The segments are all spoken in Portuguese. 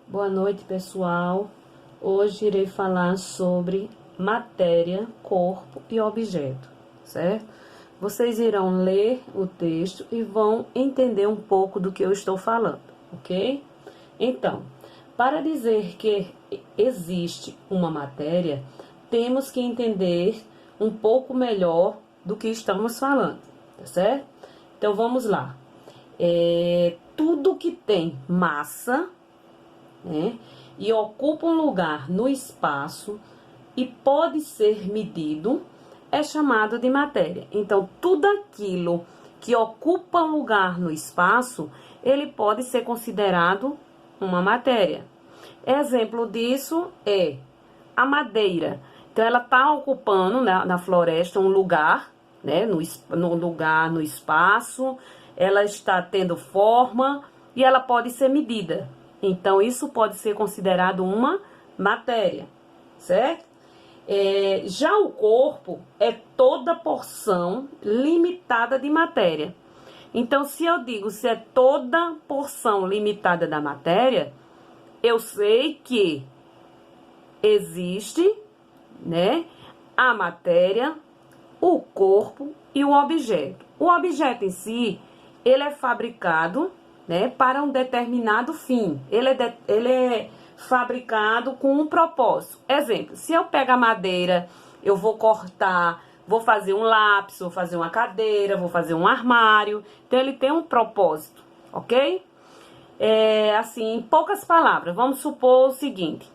Boa noite, pessoal. Hoje irei falar sobre matéria, corpo e objeto, certo? Vocês irão ler o texto e vão entender um pouco do que eu estou falando, ok? Então, para dizer que existe uma matéria, temos que entender um pouco melhor do que estamos falando, tá certo? Então, vamos lá. Tudo que tem massa, né, e ocupa um lugar no espaço e pode ser medido, é chamado de matéria. Então, tudo aquilo que ocupa um lugar no espaço, ele pode ser considerado uma matéria. Exemplo disso é a madeira. Então, ela está ocupando na floresta um lugar, né, no espaço, ela está tendo forma e ela pode ser medida. Então, isso pode ser considerado uma matéria, certo? Já o corpo é toda porção limitada de matéria. Então, se eu digo se é toda porção limitada da matéria, eu sei que existe, né, a matéria, o corpo e o objeto. O objeto em si, ele é fabricado, né, para um determinado fim. Ele é fabricado com um propósito. Exemplo, se eu pego a madeira, eu vou cortar, vou fazer um lápis, vou fazer uma cadeira, vou fazer um armário. Então, ele tem um propósito, ok? Assim, em poucas palavras, vamos supor o seguinte.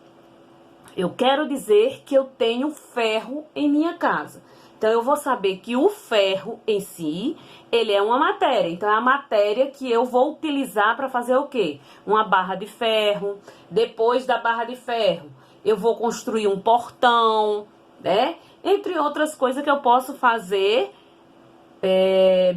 Eu quero dizer que eu tenho ferro em minha casa. Então, eu vou saber que o ferro em si, ele é uma matéria. Então, é a matéria que eu vou utilizar para fazer o quê? Uma barra de ferro. Depois da barra de ferro, eu vou construir um portão, né? Entre outras coisas que eu posso fazer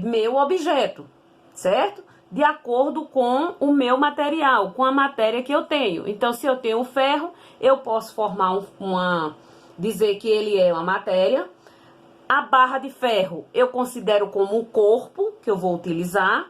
meu objeto, certo? De acordo com o meu material, com a matéria que eu tenho. Então, se eu tenho ferro, eu posso formar dizer que ele é uma matéria. A barra de ferro eu considero como um corpo que eu vou utilizar.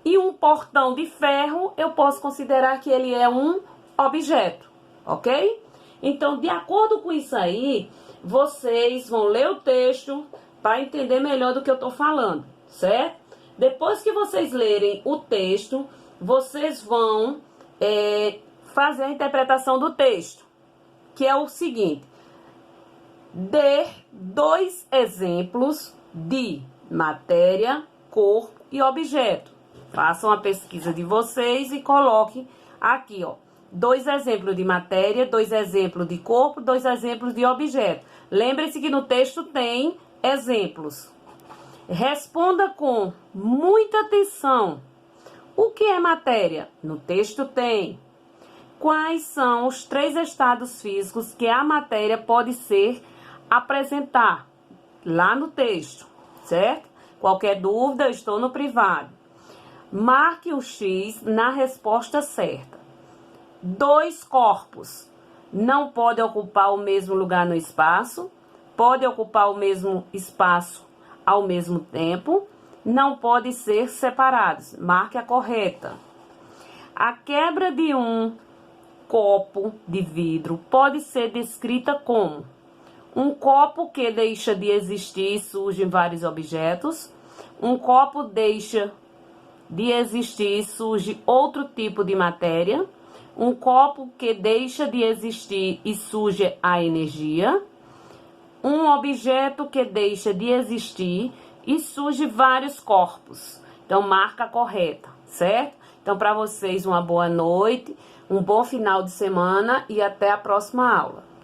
E um portão de ferro eu posso considerar que ele é um objeto, ok? Então, de acordo com isso aí, vocês vão ler o texto para entender melhor do que eu estou falando, certo? Depois que vocês lerem o texto, vocês vão fazer a interpretação do texto, que é o seguinte: dê 2 exemplos de matéria, corpo e objeto. Façam a pesquisa de vocês e coloquem aqui, ó, 2 exemplos de matéria, 2 exemplos de corpo, 2 exemplos de objeto. Lembre-se que no texto tem exemplos. Responda com muita atenção. O que é matéria? No texto tem. Quais são os 3 estados físicos que a matéria pode ser apresentar? Lá no texto, certo? Qualquer dúvida, eu estou no privado. Marque o X na resposta certa. 2 corpos não podem ocupar o mesmo lugar no espaço, podem ocupar o mesmo espaço ao mesmo tempo, não podem ser separados. Marque a correta. A quebra de um copo de vidro pode ser descrita como um copo que deixa de existir e surgem vários objetos. Um copo deixa de existir e surge outro tipo de matéria. Um copo que deixa de existir e surge a energia. Um objeto que deixa de existir e surge vários corpos. Então, marca a correta, certo? Então, para vocês, uma boa noite, um bom final de semana e até a próxima aula.